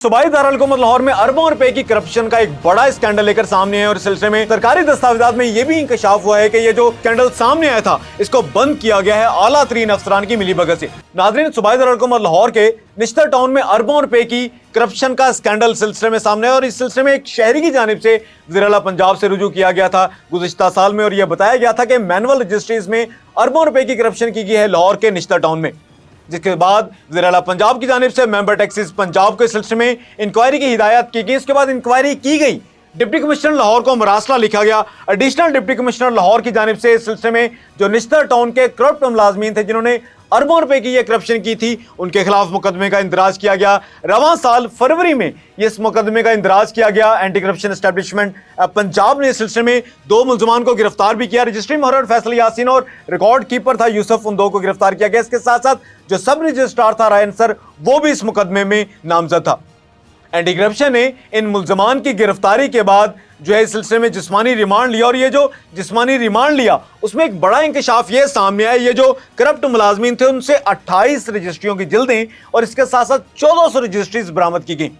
सूबाई दारुल लाहौर में अरबों रुपए की करप्शन का एक बड़ा स्कैंडल लेकर सामने है और इस सिलसिले में सरकारी दस्तावेजात में यह भी इंकशाफ हुआ है कि ये जो स्कैंडल सामने आया था इसको बंद किया गया है आला तरीन अफसरान की मिलीभगत से। नाज़रीन, सूबाई दारुल लाहौर के निश्तर टाउन में अरबों रुपए की करप्शन का स्कैंडल सिलसिले में सामने है और इस सिलसिले में एक शहरी की जानिब से वज़ीर आला पंजाब से रुजू किया गया था गुज़िश्ता साल में और यह बताया गया था कि मैनुअल रजिस्ट्रीज में अरबों रुपए की करप्शन की गई है लाहौर के निश्तर टाउन में, जिसके बाद वज़ीर आला पंजाब की जानिब से मेंबर टैक्सेस पंजाब के सिलसिले में इंक्वायरी की हिदायत की गई। इसके बाद इंक्वायरी की गई, डिप्टी कमिश्नर लाहौर को मरासला लिखा गया। एडिशनल डिप्टी कमिश्नर लाहौर की जानिब से इस सिलसिले में जो निश्तर टाउन के करप्ट मुलाजमीन थे जिन्होंने अरबों रुपए की यह करप्शन की थी उनके खिलाफ मुकदमे का इंदराज किया गया। रवां साल फरवरी में इस मुकदमे का इंदराज किया गया। एंटी करप्शन एस्टेब्लिशमेंट पंजाब ने इस सिलसिले में 2 मुलजमान को गिरफ्तार भी किया। रजिस्ट्री मुहर्रर फैसल यासीन और रिकॉर्ड कीपर था यूसुफ, उन 2 को गिरफ्तार किया गया। इसके साथ साथ जो सब रजिस्ट्रार था रायन सर, वो भी इस मुकदमे में नामजद था। एंटी करप्शन ने इन मुलजमान की गिरफ्तारी के बाद जो है इस सिलसिले में जिस्मानी रिमांड लिया और ये जो जिस्मानी रिमांड लिया उसमें एक बड़ा इंकशाफ ये सामने आया, ये जो करप्ट मुलाजमीन थे उनसे 28 रजिस्ट्रियों की जिल्दें और इसके साथ साथ 1400 रजिस्ट्रीज बरामद की गई।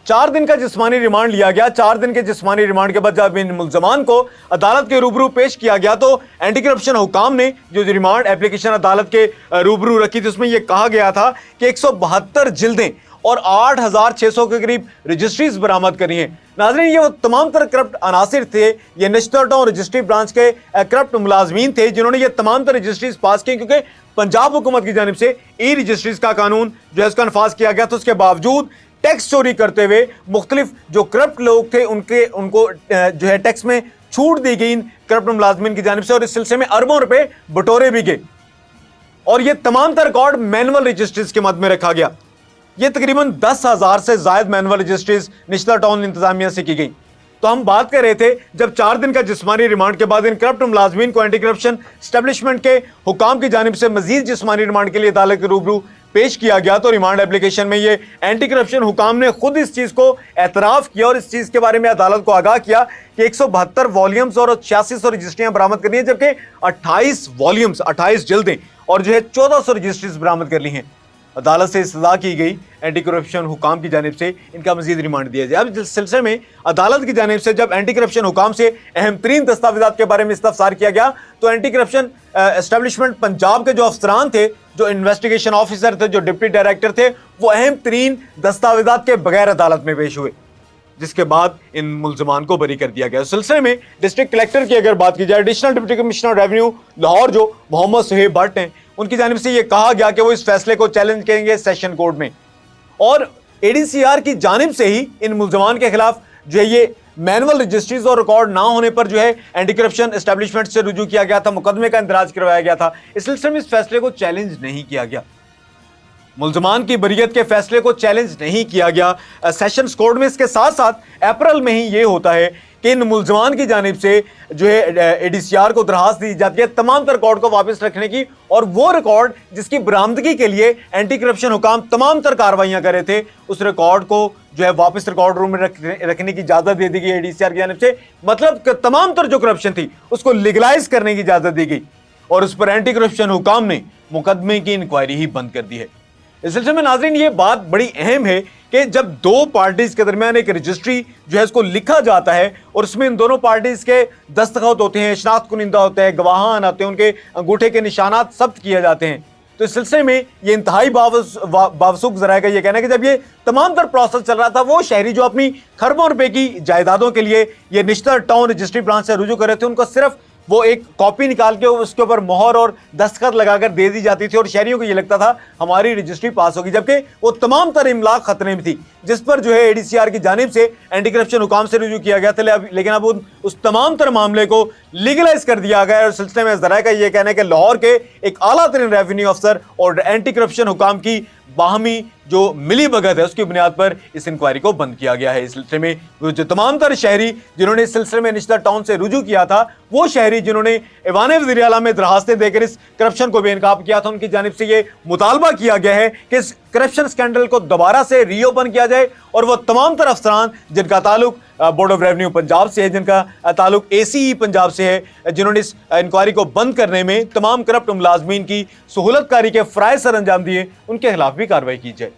4 दिन का जिस्मानी रिमांड लिया गया। 4 दिन के जिस्मानी रिमांड के बाद जब इन मुलजमान को अदालत के रूबरू पेश किया गया तो एंटी करप्शन हुकाम ने जो रिमांड एप्लीकेशन अदालत के रूबरू रखी थी उसमें यह कहा गया था कि 172 जिल्दें और 8600 के करीब रजिस्ट्रीज बरामद करी हैं। नाज़रीन, ये वो तमाम तरह करप्ट अनासिर थे, ये निश्तर टाउन रजिस्ट्री ब्रांच के करप्ट मुलाजमीन थे जिन्होंने ये तमाम तरह रजिस्ट्रीज पास की, क्योंकि पंजाब हुकूमत की जानिब से ई रजिस्ट्रीज का कानून जो है उसका नफाज किया गया था। उसके बावजूद टैक्स चोरी करते हुए मुख्तलिफ जो करप्ट लोग थे उनको जो है टैक्स में छूट दी गई इन करप्ट मुलाजमीन की जानिब से और इस सिलसिले में अरबों रुपए बटोरे भी गए और ये तमाम तरह रिकॉर्ड मैनुअल रजिस्ट्रीज के मद में रखा गया। ये तकरीबन 10,000 से ज्यादा मैनुअल रजिस्ट्रीज निश्तर टाउन इंतजामिया से की गई। तो हम बात कर रहे थे जब 4 दिन का जिस्मानी रिमांड के बाद इन करप्ट मुलाजमीन को एंटी करप्शन एस्टेब्लिशमेंट के हुकाम की जानिब से मजीद जिस्मानी रिमांड के लिए अदालत के रूबरू पेश किया गया तो रिमांड एप्लीकेशन में ये एंटी करप्शन हुकाम ने खुद इस चीज को एतराफ किया और इस चीज के बारे में अदालत को आगाह किया कि 172 वॉल्यूम्स और 8600 रजिस्ट्रियां बरामद करनी है, जबकि 28 वॉल्यूम्स 28 जिल्दें और जो है 1400 रजिस्ट्रीज बरामद कर ली हैं। अदालत से इस्तदा की गई एंटी करप्शन हुकाम की जानिब से इनका मजीद रिमांड दिया जाए। अब इस सिलसिले में अदालत की जानिब से जब एंटी करप्शन हुकाम से अहम तरीन दस्तावेजात के बारे में इस्तफसार किया गया तो एंटी करप्शन एस्टेब्लिशमेंट पंजाब के जो अफसरान थे, जो इन्वेस्टिगेशन ऑफिसर थे, जो डिप्टी डायरेक्टर थे, वो अहम तरीन दस्तावेजात के बगैर अदालत में पेश हुए, जिसके बाद इन मुलजमान को बरी कर दिया गया। इस सिलसिले में डिस्ट्रिक्ट कलेक्टर की अगर बात की जाए, additional deputy commissioner revenue Lahore जो मोहम्मद सुहेब भट्ट हैं, उनकी जानिब से यह कहा गया कि वो इस फैसले को चैलेंज करेंगे सेशन कोर्ट में और एडीसीआर की जानिब से ही इन मुलजमान के खिलाफ जो है ये मैनुअल रजिस्ट्रीज और रिकॉर्ड ना होने पर जो है एंटी करप्शन एस्टेब्लिशमेंट से रुजू किया गया था, मुकदमे का इंदराज करवाया गया था। इस सिलसिले में इस फैसले को चैलेंज नहीं किया गया, मुलजमान की बरीयत के फैसले को चैलेंज नहीं किया गया सेशंस कोर्ट में। इसके साथ साथ अप्रैल में ही ये होता है कि इन मुलजमान की जानिब से जो है एडीसीआर को दरखास्त दी जाती है तमाम तर रिकॉर्ड को वापस रखने की, और वो रिकॉर्ड जिसकी बरामदगी के लिए एंटी करप्शन हुकाम तमाम तर कार्रवाइयां कर रहे थे, उस रिकॉर्ड को जो है वापस रिकॉर्ड रूम में रखने की इजाजत दे दी गई एडीसीआर की जानिब से। मतलब तमाम तर जो करप्शन थी उसको लीगलाइज करने की इजाजत दी गई और उस पर एंटी करप्शन हुकाम ने मुकदमे की इंक्वायरी ही बंद कर दी है। इस सिलसिले में नाज़रीन ये बात बड़ी अहम है कि जब 2 पार्टीज के दरमियान एक रजिस्ट्री जो है इसको लिखा जाता है और उसमें इन दोनों पार्टीज के दस्तखत होते हैं, शनाख्त कुनिंदा होते हैं, गवाहान आते हैं, उनके अंगूठे के निशानात जब्त किए जाते हैं, तो इस सिलसिले में ये इंतहाई बावसूख जराए का ये कहना है कि जब ये तमाम तर प्रोसेस चल रहा था वो शहरी जो अपनी खरबों रुपए की जायदादों के लिए ये निश्तर टाउन रजिस्ट्री ब्रांच से रुजू कर रहे थे, उनको सिर्फ वो एक कॉपी निकाल के उसके ऊपर मोहर और दस्तखत लगाकर दे दी जाती थी और शहरियों को ये लगता था हमारी रजिस्ट्री पास होगी, जबकि वो तमाम तर इमलाक खतरे में थी, जिस पर जो है एडीसीआर की जानिब से एंटी करप्शन हुकाम से रुजू किया गया था। लेकिन अब उस तमाम तर मामले को लीगलाइज कर दिया गया है और सिलसिले में ज़राए का ये कहना है कि लाहौर के एक आला तरीन रेवेन्यू अफसर और एंटी करप्शन हुकाम की बाहमी जो मिली भगत है उसकी बुनियाद पर इस इंक्वायरी को बंद किया गया है। इस सिलसिले में जो तमाम तर शहरी जिन्होंने इस सिलसिले में निश्तर टाउन से रुजू किया था, वो शहरी जिन्होंने ऐवान वज़ीर आला में दरखास्तें देकर इस करप्शन को बेनकाब किया था, उनकी जानिब से ये मुतालबा किया गया है कि इस करप्शन स्कैंडल को दोबारा से रीओपन किया जाए और वो तमाम तर अफसरान जिनका ताल्लुक बोर्ड ऑफ रेवेन्यू पंजाब से है, जिनका ताल्लुक ACE पंजाब से है, जिन्होंने इस इंक्वायरी को बंद करने में तमाम करप्ट मुलाजमीन की सहूलतकारी के फ़राइज़ सर अंजाम दिए, उनके खिलाफ भी कार्रवाई की जाए।